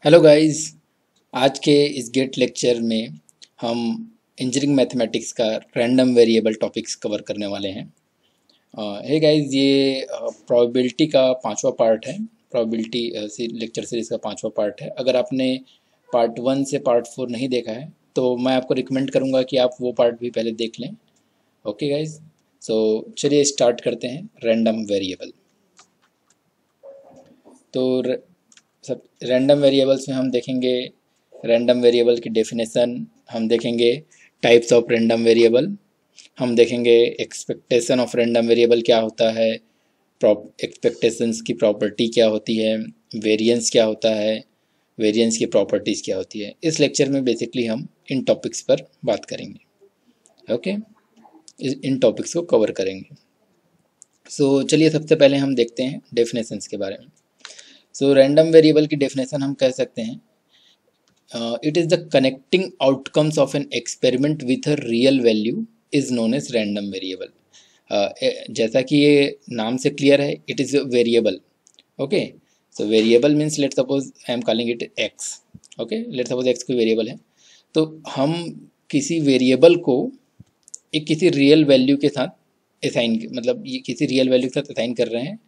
Hello guys. आज के इस गेट लेक्चर में हम इंजीनियरिंग मैथमेटिक्स का रैंडम वेरिएबल टॉपिक्स कवर करने वाले हैं। हे गाइस, ये प्रोबेबिलिटी का पांचवा पार्ट है। प्रोबेबिलिटी लेक्चर सीरीज़ का पांचवा पार्ट है। अगर आपने पार्ट 1 से पार्ट 4 नहीं देखा है तो मैं आपको रिकमेंड करूँगा कि आप वो पार्ट भी पहले देख लें। ओके गाइस, सो चलिए स्टार्ट करते हैं रैंडम वेरिएबल। तो सब रैंडम वेरिएबल्स में हम देखेंगे रैंडम वेरिएबल की डेफिनेशन, हम देखेंगे टाइप्स ऑफ रैंडम वेरिएबल, हम देखेंगे एक्सपेक्टेशन ऑफ रैंडम वेरिएबल क्या होता है, एक्सपेक्टेशंस की प्रॉपर्टी क्या होती है, वेरिएंस क्या होता है, वेरिएंस की प्रॉपर्टीज़ क्या होती है। इस लेक्चर में बेसिकली हम इन टॉपिक्स पर बात करेंगे। ओके, इन टॉपिक्स को कवर करेंगे। सो चलिए सबसे पहले हम देखते हैं डेफिनेशंस के बारे में। सो रैंडम वेरिएबल की डेफिनेशन हम कह सकते हैं it is the connecting outcomes of an experiment with a real value is known as random variable. जैसा कि ये नाम से क्लियर है, it is variable. Okay, so variable means let suppose I am calling it X. Okay, let suppose X कोई variable है, तो हम किसी वेरिएबल को एक किसी रियल वैल्यू के साथ असाइन, मतलब ये किसी रियल वैल्यू के साथ असाइन कर रहे हैं।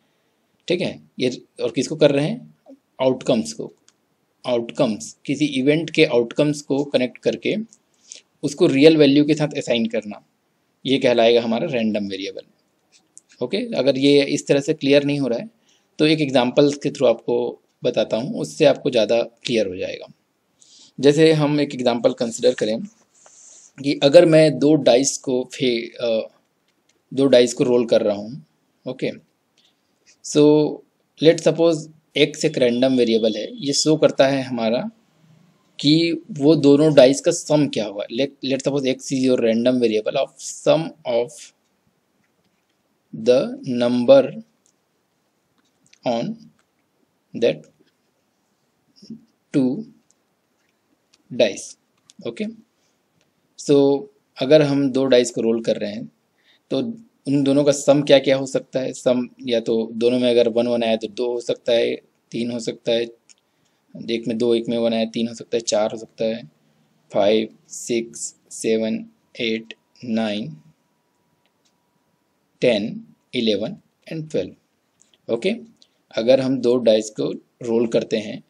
ठीक है, ये और किसको कर रहे हैं? आउटकम्स को। आउटकम्स, किसी इवेंट के आउटकम्स को कनेक्ट करके उसको रियल वैल्यू के साथ असाइन करना, ये कहलाएगा हमारा रैंडम वेरिएबल। ओके, अगर ये इस तरह से क्लियर नहीं हो रहा है तो एक एग्जांपल्स के थ्रू आपको बताता हूँ, उससे आपको ज़्यादा क्लियर हो जाएगा। जैसे हम एक एग्जांपल कंसिडर करें कि अगर मैं दो डाइस को रोल कर रहा हूँ। Okay, so let suppose x एक रैंडम वेरिएबल है, ये शो करता है हमारा कि वो दोनों डाइस का सम क्या होगा। Let suppose X is your random variable of sum of the number on that two dice. Okay, so अगर हम दो डाइस को रोल कर रहे हैं तो उन दोनों का सम क्या क्या हो सकता है। सम या तो दोनों में अगर 1 1 आया तो 2 हो सकता है, 3 हो सकता है, एक में 2 एक में 1 आया 3 हो सकता है, 4 हो सकता है, 5 6 7 8 9 10 11 एंड 12। ओके, अगर हम दो डाइस को रोल करते हैं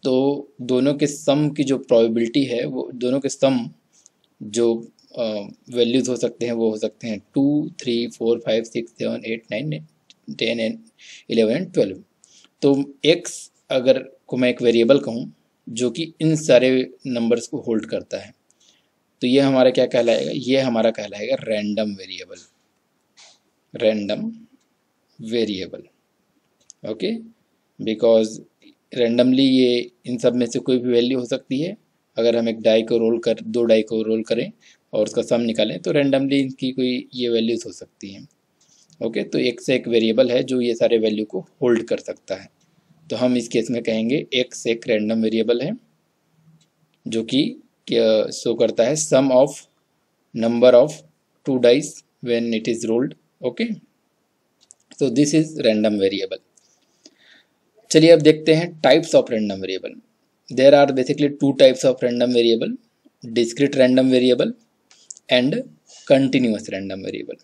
तो दोनों के सम की जो प्रोबेबिलिटी है, वो दोनों के सम जो वैल्यूज़ हो सकते हैं वो हो सकते हैं 2 3 4 5 6 7 8 9 10 एंड 11 एंड 12। तो x अगर को मैं एक वेरिएबल कहूँ जो कि इन सारे नंबर्स को होल्ड करता है, तो ये हमारा क्या कहलाएगा? ये हमारा कहलाएगा random variable. Random variable, okay, because randomly ये इन सब में से कोई भी वैल्यू हो सकती है। अगर हम दो डाई को रोल करें और उसका सम निकालें तो रैंडमली इनकी कोई ये वैल्यूज़ हो सकती हैं। ओके, तो एक से एक वेरिएबल है जो ये सारे वैल्यू को होल्ड कर सकता है। तो हम इस केस में कहेंगे एक्स एक रैंडम वेरिएबल है जो कि शो करता है sum of number of two dice when it is rolled. Okay, so this is random variable। चलिए अब देखते हैं types of random variable. There are basically two types of random variable, discrete random variable and continuous random variable.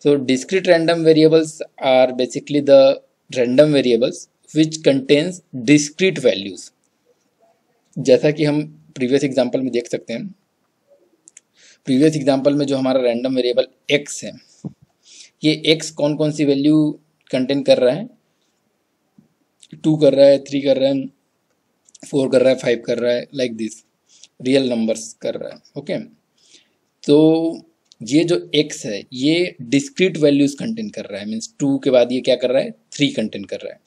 So discrete random variables are basically the random variables which contains discrete values। जैसा कि हम previous example में देख सकते हैं, previous example में जो हमारा रैंडम वेरिएबल x है, ये x कौन कौन सी वैल्यू कंटेन कर रहा है? 2 कर रहा है, 3 कर रहा है, 4 कर रहा है, 5 कर रहा है, लाइक दिस रियल नंबर्स कर रहा है। ओके, तो ये जो x है ये डिस्क्रीट वैल्यूज कंटेन कर रहा है, मीन्स 2 के बाद ये क्या कर रहा है? 3 कंटेन कर रहा है,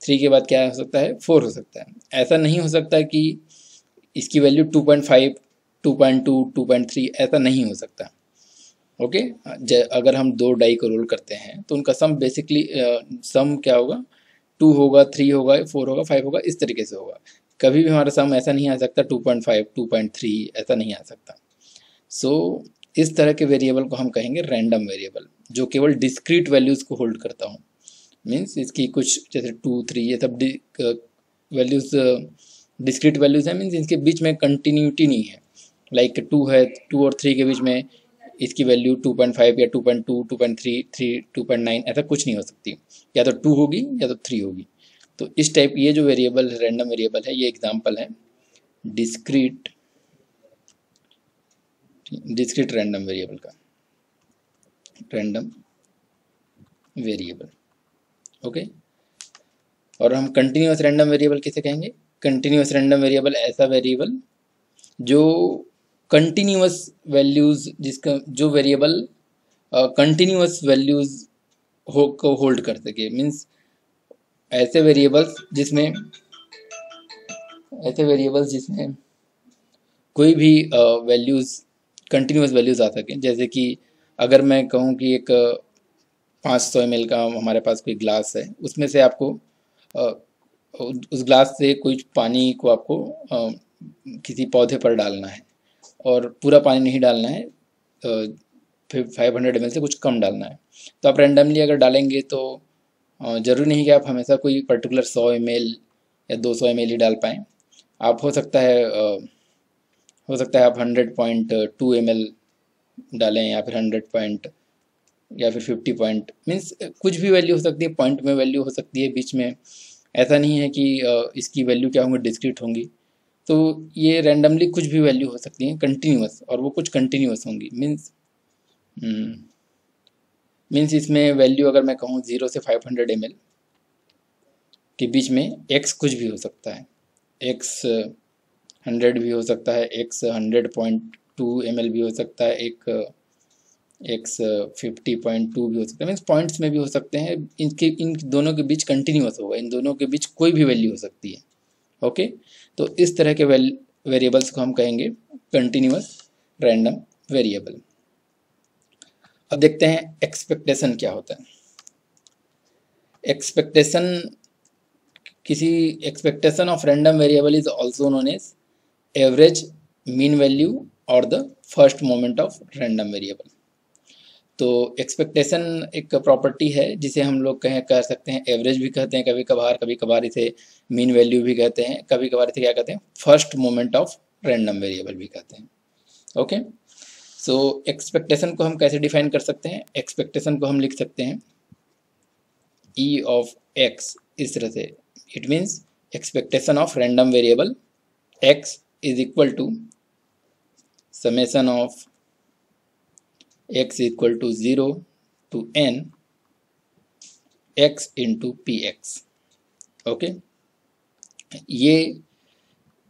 3 के बाद क्या हो सकता है? 4 हो सकता है। ऐसा नहीं हो सकता कि इसकी वैल्यू 2.5 2.2 2.3 ऐसा नहीं हो सकता। ओके, अगर हम दो डाई को रोल करते हैं तो उनका सम बेसिकली सम क्या होगा? 2 होगा, 3 होगा, 4 होगा, 5 होगा, इस तरीके से होगा। कभी भी हमारा सम ऐसा नहीं आ सकता 2.5 2.3 ऐसा नहीं आ सकता। सो इस तरह के वेरिएबल को हम कहेंगे रैंडम वेरिएबल, जो केवल डिस्क्रीट वैल्यूज़ को होल्ड करता हूँ। मीन्स इसकी कुछ जैसे 2 3 ये सब वैल्यूज़ डिस्क्रीट वैल्यूज़ हैं, मीन्स इनके बीच में कंटिन्यूटी नहीं है। लाइक 2 है, 2 और 3 के बीच में इसकी वैल्यू 2.5 या 2.2, 2.3, 3, 2.9 ऐसा कुछ नहीं हो सकती, या तो 2 होगी या तो 3 होगी। तो इस टाइप ये जो वेरिएबल रैंडम वेरिएबल है, ये एग्जांपल है डिस्क्रीट रैंडम वेरिएबल का, रैंडम वेरिएबल। ओके, और हम कंटिन्यूअस रैंडम वेरिएबल किसे कहेंगे? कंटिन्यूअस रैंडम वेरिएबल ऐसा वेरिएबल जो कंटिन्यूअस वैल्यूज, जिसका जो वेरिएबल कंटिन्यूअस वैल्यूज को होल्ड कर सके, मीन्स ऐसे वेरिएबल्स जिसमें कोई भी वैल्यूज कंटिन्यूअस वैल्यूज आ सके। जैसे कि अगर मैं कहूँ कि एक 500 ml का हमारे पास कोई ग्लास है, उसमें से आपको उस ग्लास से कुछ पानी को आपको किसी पौधे पर डालना है, और पूरा पानी नहीं डालना है, फिर 500 ml से कुछ कम डालना है। तो आप रैंडमली अगर डालेंगे तो ज़रूरी नहीं कि आप हमेशा कोई पर्टिकुलर 100 ml या 200 ml ही डाल पाएँ। आप हो सकता है आप 100.2 ml डालें, या फिर 100 या फिर 50 पॉइंट, मीन्स कुछ भी वैल्यू हो सकती है, पॉइंट में वैल्यू हो सकती है बीच में। ऐसा नहीं है कि इसकी वैल्यू क्या होंगी, डिस्क्रीट होंगी। तो ये रैंडमली कुछ भी वैल्यू हो सकती है कंटिन्यूअस, और वो कुछ कंटिन्यूअस होंगी। मीन्स इसमें वैल्यू अगर मैं कहूँ 0 से 500 ml के बीच में x कुछ भी हो सकता है, x 100 भी हो सकता है, x 100.2 ml भी हो सकता है, x 50.2 भी हो सकता है, मीन्स पॉइंट्स में भी हो सकते हैं। इन दोनों के बीच कंटिन्यूअस होगा, इन दोनों के बीच कोई भी वैल्यू हो सकती है। ओके, तो इस तरह के वेरिएबल्स को हम कहेंगे कंटिन्यूअस रैंडम वेरिएबल। अब देखते हैं एक्सपेक्टेशन क्या होता है। Expectation of random variable is also known as average, mean value और the first moment of random variable. तो एक्सपेक्टेशन एक प्रॉपर्टी है जिसे हम लोग कह सकते हैं एवरेज भी कहते हैं कभी कभार इसे मीन वैल्यू भी कहते हैं, कभी कभार इसे क्या कहते हैं, first moment of random variable भी कहते हैं। ओके, सो एक्सपेक्टेशन को हम कैसे डिफाइन कर सकते हैं? एक्सपेक्टेशन को हम लिख सकते हैं ई ऑफ एक्स इस तरह से। It means expectation of random variable X is equal to summation of x equal to 0 to n x into px। Okay, ये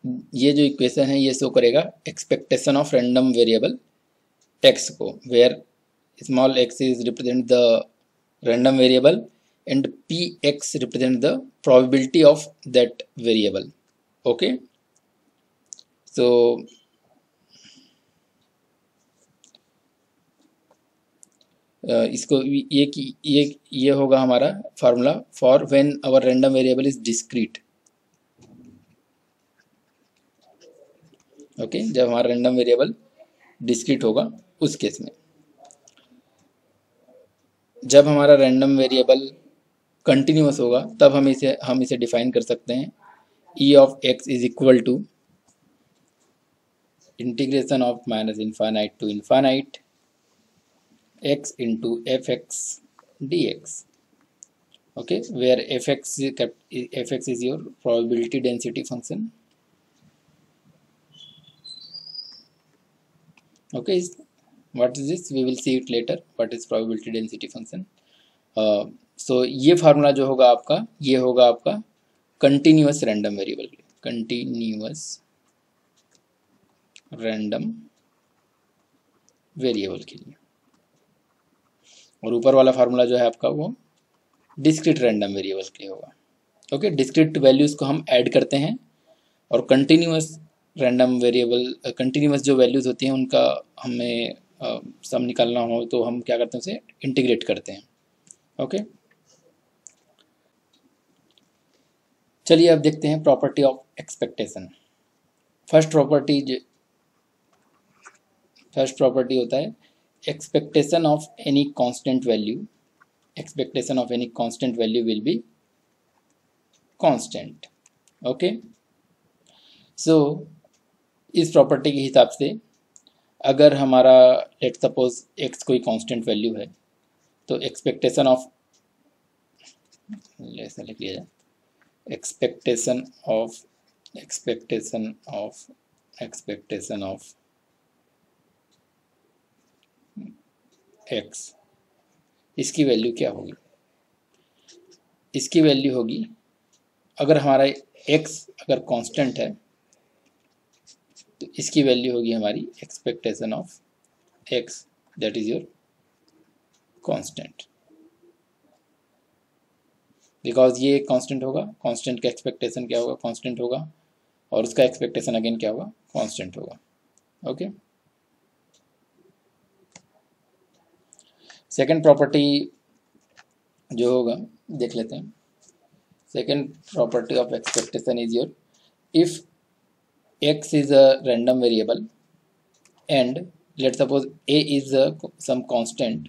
जो इक्वेशन है ये शो करेगा expectation of random variable x को, where small x is represent the random variable and px represent the probability of that variable. Okay, so इसको ये होगा हमारा formula for when our random variable is discrete. Okay, जब हमारा random variable discrete होगा उस case में। जब हमारा रैंडम वेरिएबल कंटिन्यूअस होगा तब हम इसे डिफाइन कर सकते हैं E of X is equal to integration of minus infinite to infinite x into fx dx. Okay, where fx is your probability density function. Okay, what is this? We will see it later. What is probability density function? So ये formula जो होगा आपका, ये होगा आपका continuous random variable, continuous random variable के लिए। और ऊपर वाला फार्मूला जो है आपका वो डिस्क्रीट रैंडम वेरिएबल के लिए होगा। ओके, डिस्क्रीट वैल्यूज़ को हम ऐड करते हैं, और कंटिन्यूअस रैंडम वेरिएबल, कंटिन्यूअस जो वैल्यूज़ होती हैं उनका हमें सम निकालना हो तो हम क्या करते हैं, उसे इंटीग्रेट करते हैं। ओके, चलिए अब देखते हैं property of expectation. First property होता है expectation of any constant value will be constant। Okay, so इस प्रॉपर्टी के हिसाब से अगर हमारा लेट सपोज x कोई कांस्टेंट वैल्यू है तो एक्सपेक्टेशन ऑफ, ऐसा लिख लिया जाए, एक्सपेक्टेशन ऑफ x, इसकी वैल्यू क्या होगी? इसकी वैल्यू होगी, अगर हमारा x अगर कांस्टेंट है तो इसकी वैल्यू होगी हमारी expectation of x, that is your constant, because ये कांस्टेंट होगा, कांस्टेंट का एक्सपेक्टेशन क्या होगा? कांस्टेंट होगा, और उसका एक्सपेक्टेशन अगेन क्या होगा? कांस्टेंट होगा। ओके, सेकंड प्रॉपर्टी जो होगा देख लेते हैं। Second property of expectation is your, if x is a random variable and let's suppose a is some constant,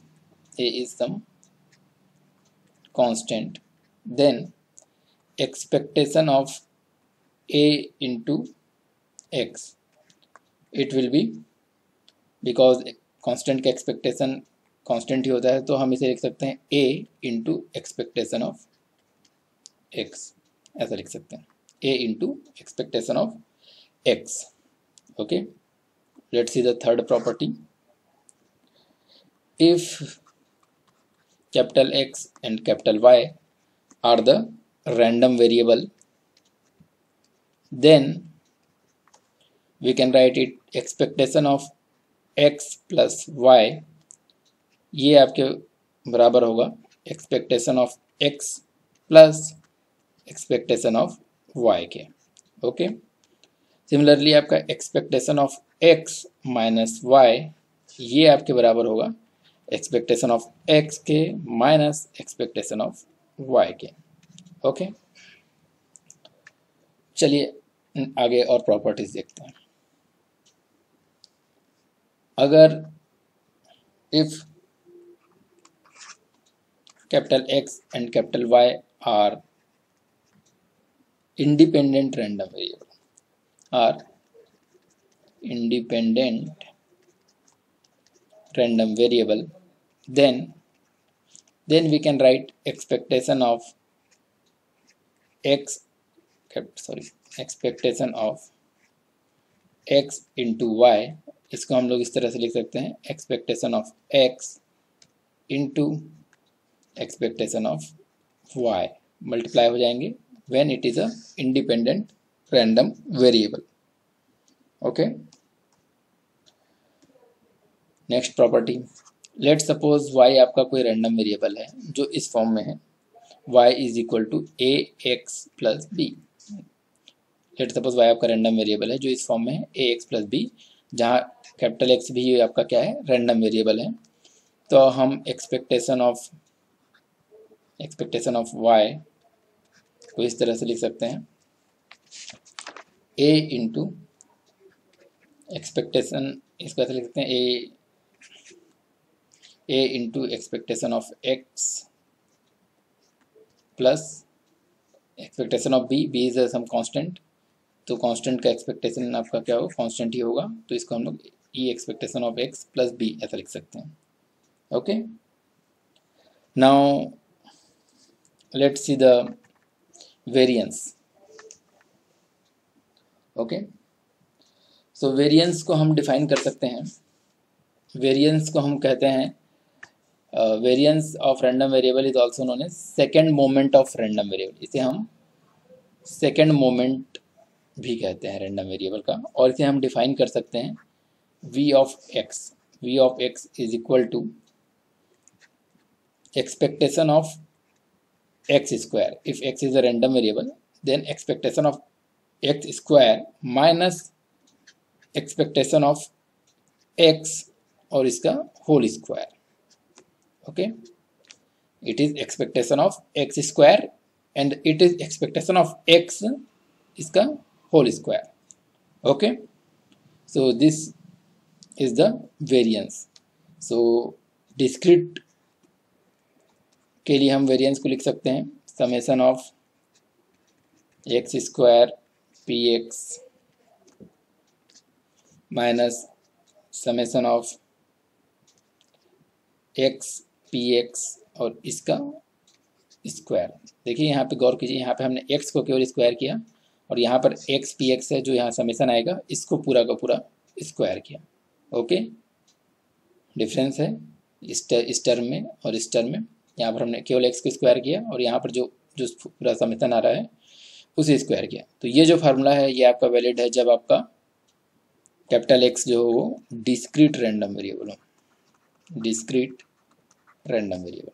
then expectation of a into x, it will be, because constant का expectation constant ही होता है तो हम इसे लिख सकते हैं a into expectation of x, ऐसा लिख सकते हैं, a into expectation of x। okay, let's see the third property. If capital X and capital Y are the random variable, then we can write it expectation of x plus y, ये आपके बराबर होगा expectation of x plus expectation of y के। Okay, similarly आपका expectation of x minus Y, ये आपके बराबर होगा एक्सपेक्टेशन ऑफ x के माइनस एक्सपेक्टेशन ऑफ y के। ओके, चलिए आगे और प्रॉपर्टीज देखते हैं। अगर if capital X and capital Y are independent random variable, or independent random variable, then we can write expectation of x, expectation of x into y, इसको हम लोग इस तरह से लिख सकते हैं expectation of x into expectation of y, multiply हो जाएंगे when it is a independent random variable। okay, next property, let's suppose y आपका कोई random variable है जो इस फॉर्म में है, y is equal to ax plus b। let's suppose y आपका random variable है जो इस फॉर्म में है ax plus b, जहाँ कैपिटल X भी आपका क्या है? random variable है। तो हम एक्सपेक्टेशन ऑफ y को इस तरह से लिख सकते हैं a इंटू एक्सपेक्टेशन, इसको ऐसे लिख सकते हैं a into expectation of x plus expectation of b is some constant, तो कांस्टेंट का एक्सपेक्टेशन आपका क्या होगा? कांस्टेंट ही होगा, तो इसको हम लोग e expectation of x plus b ऐसा लिख सकते हैं। Okay, now let's see the variance. Okay, so variance को हम डिफाइन कर सकते हैं, वेरिएंस को हम कहते हैं variance of random variable is also known as second moment of random variable, इसे हम सेकंड मोमेंट भी कहते हैं रैंडम वेरिएबल का, और इसे हम डिफाइन कर सकते हैं v of x is equal to expectation of x square, if x is a random variable then expectation of x square minus expectation of x और इसका whole square। okay, it is expectation of x square and it is expectation of x इसका whole square। okay, so this is the variance। so discrete के लिए हम variance को लिख सकते हैं summation of x square P x minus summation of x P x और इसका स्क्वायर। देखिए यहाँ पे गौर कीजिए, यहाँ पे हमने एक्स को केवल स्क्वायर किया और यहाँ पर एक्स पी एक्स है जो यहाँ समेसन आएगा इसको पूरा का पूरा स्क्वायर किया। ओके, डिफरेंस है इस टर्म में और इस टर्म में। यहाँ पर हमने केवल एक्स को स्क्वायर किया और यहाँ पर जो जो पूरा समेसन आ रहा है उसे स्क्वायर किया। तो ये जो फार्मूला है ये आपका वैलिड है जब आपका कैपिटल एक्स जो हो वो डिस्क्रीट रैंडम वेरिएबल हो। Discrete random variable.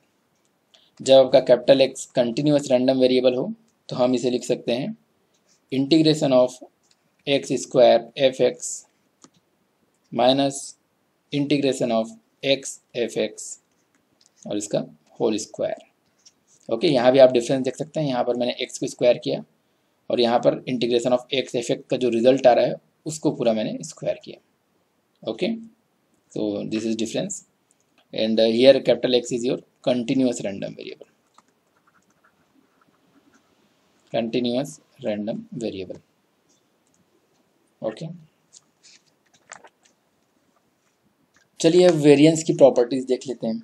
जब आपका capital x continuous random variable हो तो हम इसे लिख सकते हैं integration of x square F x minus integration of x F x और इसका होल स्क्वायर। ओके, यहाँ भी आप डिफरेंस देख सकते हैं, यहाँ पर मैंने एक्स को स्क्वायर किया और यहाँ पर integration of x F x का जो रिजल्ट आ रहा है उसको पूरा मैंने स्क्वायर किया। Okay, so this is difference and here capital X is your continuous random variable. Continuous random variable. Okay, चलिए अब वेरिएंस की प्रॉपर्टीज देख लेते हैं।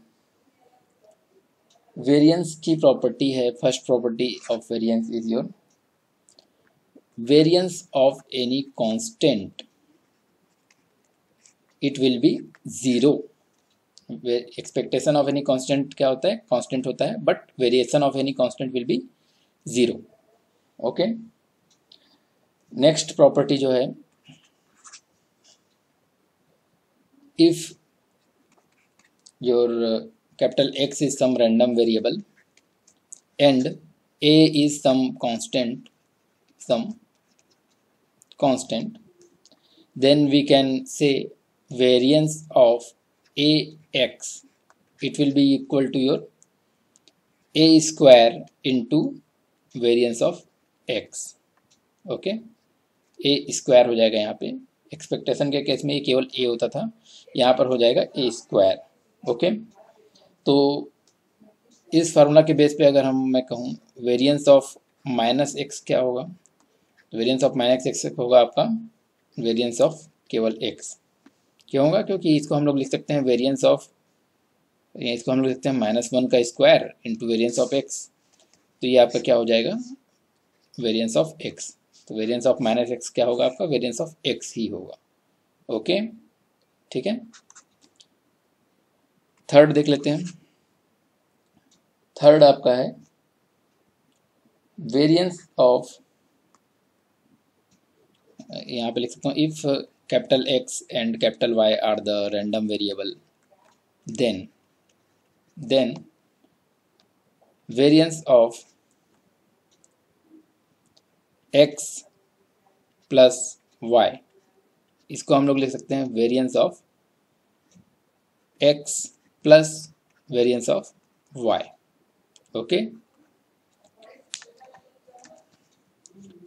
वेरिएंस की प्रॉपर्टी है, first property of variance is your variance of any constant it will B zero. Expectation of any constant क्या होता है, कांस्टेंट होता है, but variation of any constant will B zero. Okay, next property जो है, if your capital X is some random variable and A is some constant, then we can say variance of AX, it will be equal to your A square into variance of X. Okay, A square हो जाएगा, यहाँ पे expectation के case में ये केवल A होता था, यहाँ पर हो जाएगा A स्क्वायर। ओके, तो इस फार्मूला के बेस पे अगर मैं कहूँ वेरिएंस ऑफ माइनस एक्स क्या होगा, तो वेरिएंस ऑफ माइनस एक्स होगा आपका वेरिएंस ऑफ केवल एक्स। क्यों होगा, क्योंकि इसको हम लोग लिख सकते हैं वेरिएंस ऑफ, इसको हम लोग लिख सकते हैं -1 का square into variance of x, तो ये आपका क्या हो जाएगा वेरिएंस ऑफ एक्स। तो वेरिएंस ऑफ माइनस एक्स क्या होगा आपका वेरिएंस ऑफ एक्स ही होगा। ओके, ठीक है। थर्ड देख लेते हैं। थर्ड आपका है वेरिएंस ऑफ, यहाँ पे लिख सकता हूँ if capital X and capital Y are the random variable then variance of X plus Y, इसको हम लोग लिख सकते हैं variance of X plus variance of Y। Okay,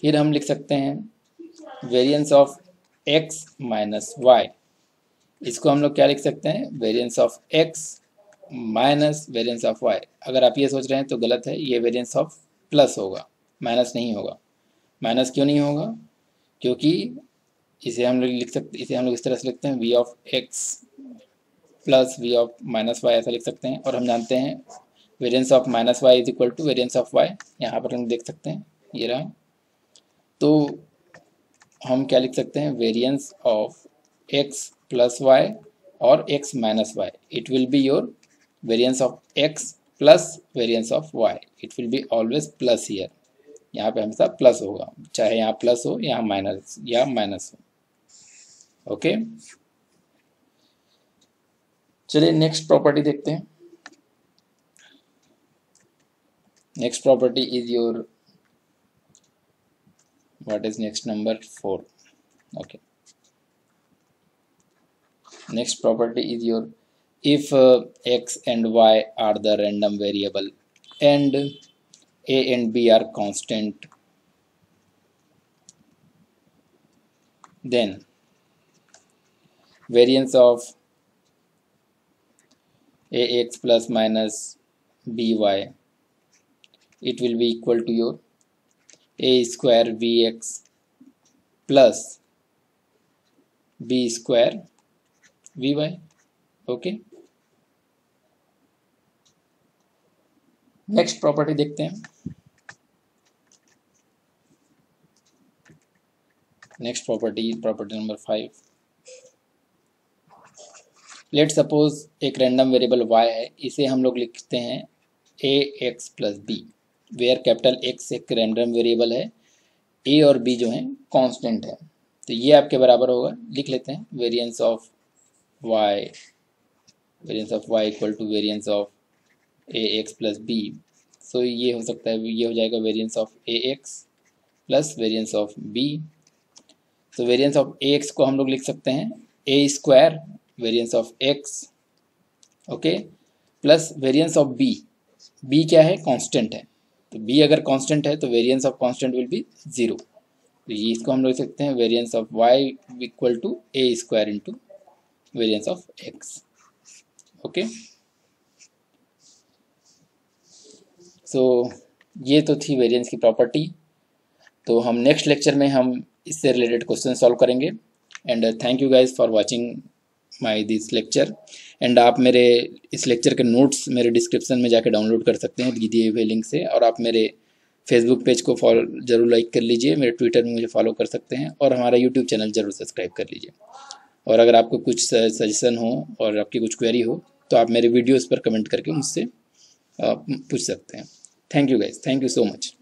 फिर हम लिख सकते हैं variance of X minus Y, इसको हम लोग क्या लिख सकते हैं variance of X minus variance of Y। अगर आप ये सोच रहे हैं तो गलत है, ये वेरिएंस ऑफ प्लस होगा, माइनस नहीं होगा। माइनस क्यों नहीं होगा, क्योंकि इसे हम लोग लिख सकते, इसे हम लोग इस तरह से लिखते हैं v of x plus v of minus Y, ऐसा लिख सकते हैं। और हम जानते हैं variance of minus Y is equal to variance of y, यहाँ पर हम देख सकते हैं ये रहा। तो हम क्या लिख सकते हैं variance of x plus Y और x minus Y, it will be your variance of x plus variance of y, it will be always plus here, यहाँ पे हमेशा प्लस होगा, चाहे यहाँ प्लस हो या माइनस हो। ओके, चलिए नेक्स्ट प्रॉपर्टी देखते हैं। Next property is your, what is next, number 4। Okay, next property is your if x and y are the random variable and A and B are constant, then variance of AX plus minus BY, it will be equal to your A square V X plus B square V Y. Okay, next property देखते हैं। Next property number 5। Let suppose एक random variable y है, इसे हम लोग लिखते हैं A X plus B, where capital X एक रैंडम वेरिएबल है, ए और बी जो है कांस्टेंट है। तो ये आपके बराबर होगा, लिख लेते हैं variance of y equal to variance of A X plus B. So ये हो सकता है, ये हो जाएगा variance of A X plus variance of B. तो वेरिएंस ऑफ ए एक्स को हम लोग लिख सकते हैं A square variance of X, okay, plus variance of B. B क्या है, कांस्टेंट है, तो बी अगर कांस्टेंट है तो variance of constant will be 0। तो ये इसको हम लोग लिख सकते हैं variance of Y equal to A square into variance of X. Okay, so ये तो थी वेरिएंस की प्रॉपर्टी। तो हम नेक्स्ट लेक्चर में हम इससे रिलेटेड क्वेश्चन सॉल्व करेंगे। And thank you guys for watching my this lecture. And आप मेरे इस लेक्चर के नोट्स मेरे डिस्क्रिप्शन में जाके डाउनलोड कर सकते हैं दिए हुए लिंक से। और आप मेरे फेसबुक पेज को फॉलो जरूर लाइक कर लीजिए, मेरे ट्विटर में मुझे फॉलो कर सकते हैं, और हमारा यूट्यूब चैनल जरूर सब्सक्राइब कर लीजिए। और अगर आपको कुछ सजेशन हो और आपकी कुछ क्वेरी हो तो आप मेरे वीडियोज़ पर कमेंट करके मुझसे पूछ सकते हैं। Thank you guys, thank you so much.